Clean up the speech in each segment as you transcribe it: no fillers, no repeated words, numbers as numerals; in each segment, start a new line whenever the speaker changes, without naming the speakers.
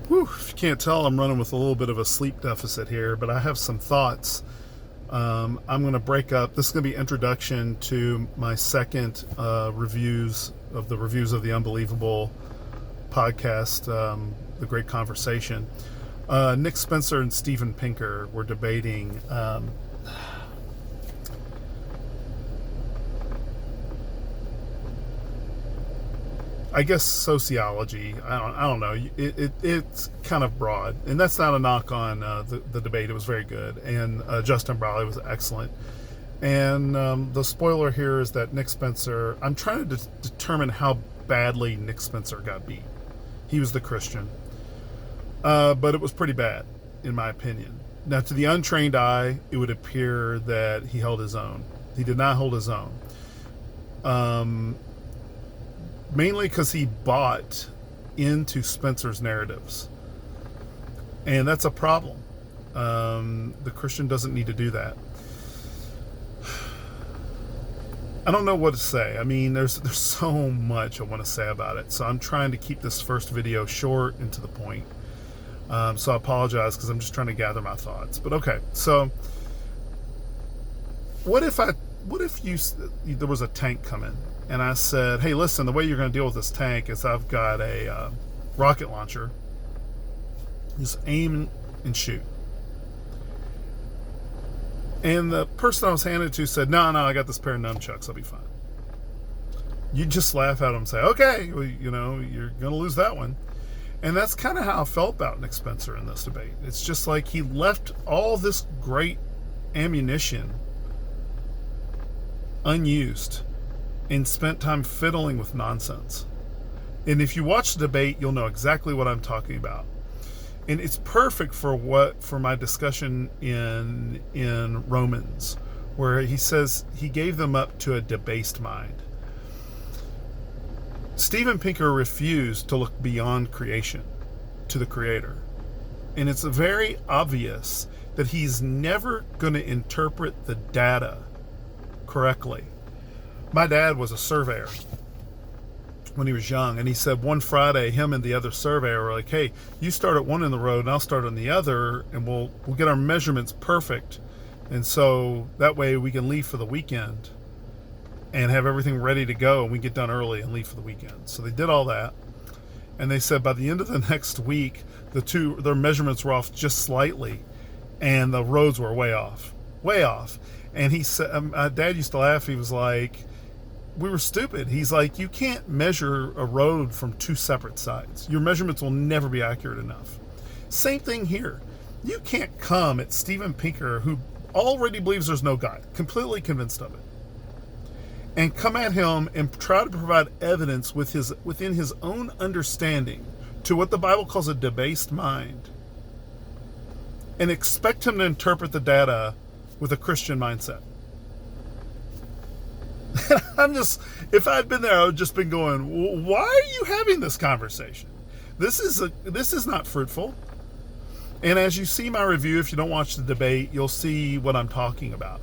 Whew, if you can't tell, I'm running with a little bit of a sleep deficit here, but I have some thoughts. I'm going to break up. This is going to be introduction to my second reviews of the Unbelievable podcast, The Great Conversation. Nick Spencer and Steven Pinker were debating I guess sociology. I don't know. It's kind of broad, and that's not a knock on the debate. It was very good, and Justin Browley was excellent. And the spoiler here is that Nick Spencer. I'm trying to determine how badly Nick Spencer got beat. He was the Christian, but it was pretty bad, in my opinion. Now, to the untrained eye, it would appear that he held his own. He did not hold his own. Mainly because he bought into Spencer's narratives. And that's a problem. The Christian doesn't need to do that. I don't know what to say. I mean, there's so much I want to say about it. So I'm trying to keep this first video short and to the point. So I apologize because I'm just trying to gather my thoughts. But okay, so what if there was a tank coming? And I said, hey, listen, the way you're going to deal with this tank is I've got a rocket launcher. Just aim and shoot. And the person I was handing it to said, no, I got this pair of nunchucks. I'll be fine. You just laugh at them and say, okay, well, you're going to lose that one. And that's kind of how I felt about Nick Spencer in this debate. It's just like he left all this great ammunition unused and spent time fiddling with nonsense. And if you watch the debate, you'll know exactly what I'm talking about. And it's perfect for my discussion in Romans, where he says he gave them up to a debased mind. Steven Pinker refused to look beyond creation to the Creator. And it's very obvious that he's never going to interpret the data correctly. My dad was a surveyor when he was young, and he said one Friday him and the other surveyor were like, hey, you start at one in the road and I'll start on the other, and we'll get our measurements perfect, and so that way we can leave for the weekend and have everything ready to go, and we get done early and leave for the weekend. So they did all that, and they said by the end of the next week their measurements were off just slightly, and the roads were way off. And he said, my dad used to laugh. He was like, we were stupid. He's like, you can't measure a road from two separate sides. Your measurements will never be accurate enough. Same thing here. You can't come at Steven Pinker, who already believes there's no God, completely convinced of it, and come at him and try to provide evidence within his own understanding to what the Bible calls a debased mind, and expect him to interpret the data with a Christian mindset. If I'd been there, I would just been going, why are you having this conversation? This is not fruitful. And as you see my review, if you don't watch the debate, you'll see what I'm talking about.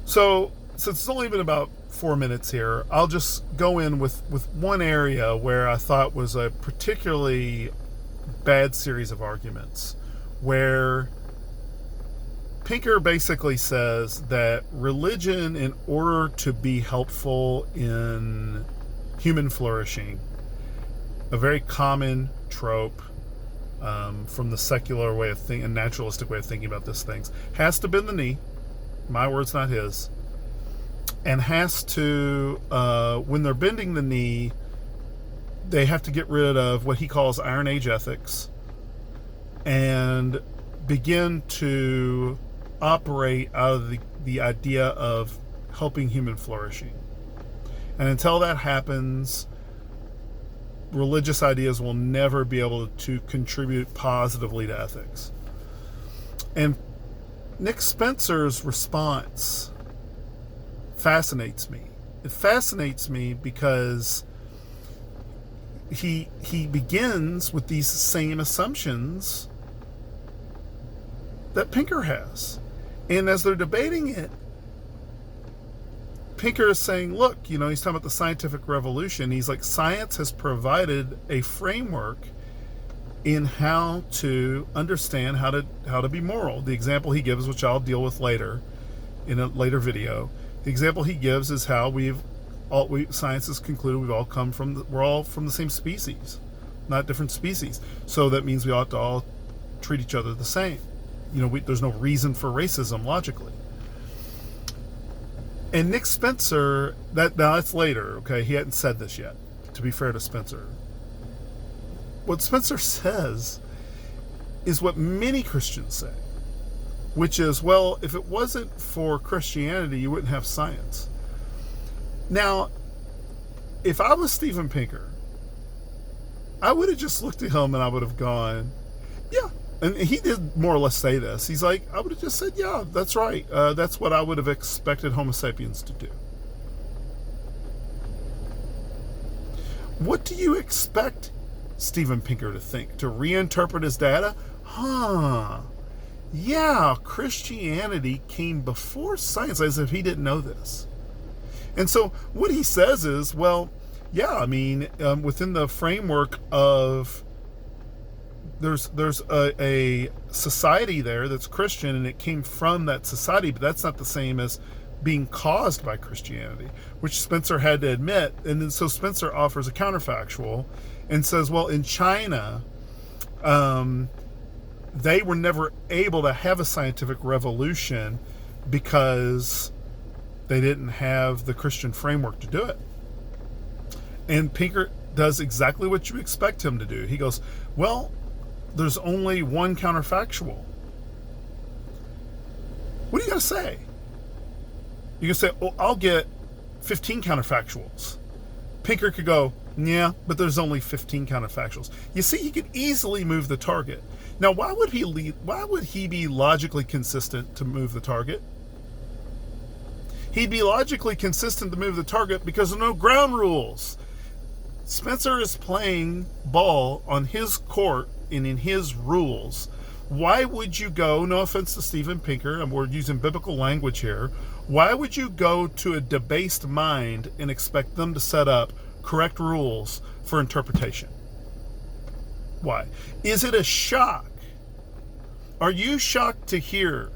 So since it's only been about 4 minutes here, I'll just go in with one area where I thought was a particularly bad series of arguments, where Pinker basically says that religion, in order to be helpful in human flourishing, a very common trope from the secular way of thinking and naturalistic way of thinking about these things, has to bend the knee, my words, not his, and has to, when they're bending the knee, they have to get rid of what he calls Iron Age ethics and begin to operate out of the idea of helping human flourishing. And until that happens, religious ideas will never be able to contribute positively to ethics. And Nick Spencer's response fascinates me. It fascinates me because he begins with these same assumptions that Pinker has. And as they're debating it, Pinker is saying, look, he's talking about the scientific revolution. He's like, science has provided a framework in how to understand how to be moral. The example he gives, which I'll deal with later in a later video, the example he gives is how science has concluded we're all from the same species, not different species. So that means we ought to all treat each other the same. There's no reason for racism logically. And Nick Spencer, that's later, okay? He hadn't said this yet, to be fair to Spencer. What Spencer says is what many Christians say, which is, well, if it wasn't for Christianity, you wouldn't have science. Now, if I was Steven Pinker, I would have just looked at him and I would have gone, yeah. And he did more or less say this. He's like, I would have just said, yeah, that's right. That's what I would have expected Homo sapiens to do. What do you expect Steven Pinker to think? To reinterpret his data? Yeah, Christianity came before science, as if he didn't know this. And so what he says is, well, yeah, within the framework of there's a society there that's Christian, and it came from that society, but that's not the same as being caused by Christianity, which Spencer had to admit. And then so Spencer offers a counterfactual and says, well, in China, they were never able to have a scientific revolution because they didn't have the Christian framework to do it. And Pinker does exactly what you expect him to do. He goes, well, there's only one counterfactual. What are you going to say? You can say, oh, I'll get 15 counterfactuals. Pinker could go, yeah, but there's only 15 counterfactuals. You see, he could easily move the target. Now, why would he be logically consistent to move the target? He'd be logically consistent to move the target because of no ground rules. Spencer is playing ball on his court and in his rules. Why would you go, no offense to Steven Pinker, and we're using biblical language here, why would you go to a debased mind and expect them to set up correct rules for interpretation? Why? Is it a shock? Are you shocked to hear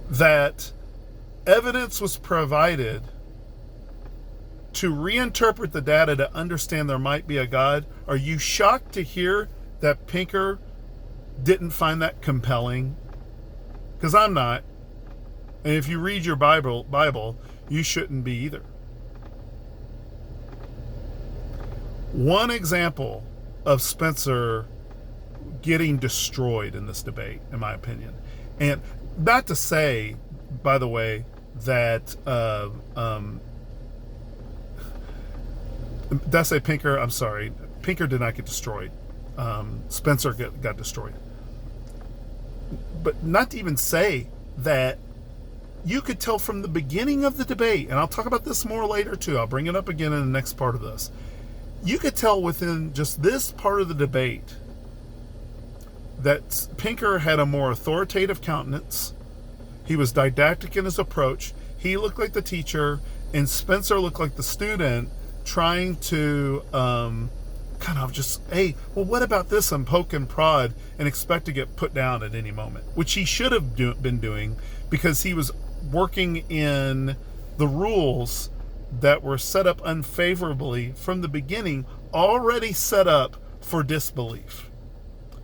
that evidence was provided to reinterpret the data to understand there might be a God? Are you shocked to hear that Pinker didn't find that compelling? Because I'm not. And if you read your Bible, you shouldn't be either. One example of Spencer getting destroyed in this debate, in my opinion. And not to say, by the way, that did I say Pinker? I'm sorry. Pinker did not get destroyed. Spencer got destroyed. But not to even say that you could tell from the beginning of the debate, and I'll talk about this more later too. I'll bring it up again in the next part of this. You could tell within just this part of the debate that Pinker had a more authoritative countenance. He was didactic in his approach. He looked like the teacher, and Spencer looked like the student trying to kind of just, hey, well, what about this? And poke and prod and expect to get put down at any moment, which he should have been doing because he was working in the rules that were set up unfavorably from the beginning, already set up for disbelief.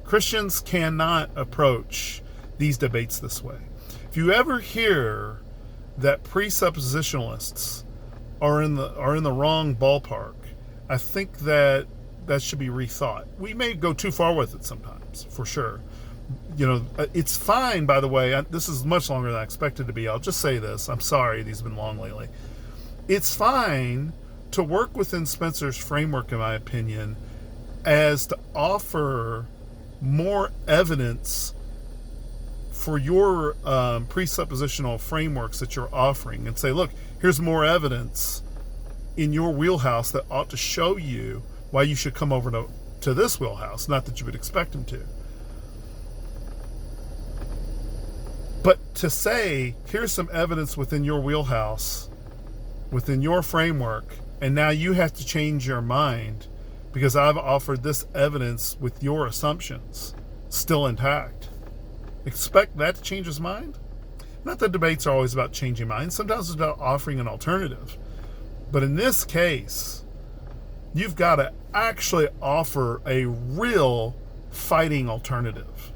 Christians cannot approach these debates this way. If you ever hear that presuppositionalists are in the wrong ballpark, I think that should be rethought. We may go too far with it sometimes, for sure. It's fine, by the way. This is much longer than I expected to be. I'll just say this. I'm sorry, these have been long lately. It's fine to work within Spencer's framework, in my opinion, as to offer more evidence for your presuppositional frameworks that you're offering and say, look, here's more evidence in your wheelhouse that ought to show you why you should come over to this wheelhouse, not that you would expect him to. But to say, here's some evidence within your wheelhouse, within your framework, and now you have to change your mind because I've offered this evidence with your assumptions still intact. Expect that to change his mind? Not that debates are always about changing minds. Sometimes it's about offering an alternative. But in this case, you've got to actually offer a real fighting alternative.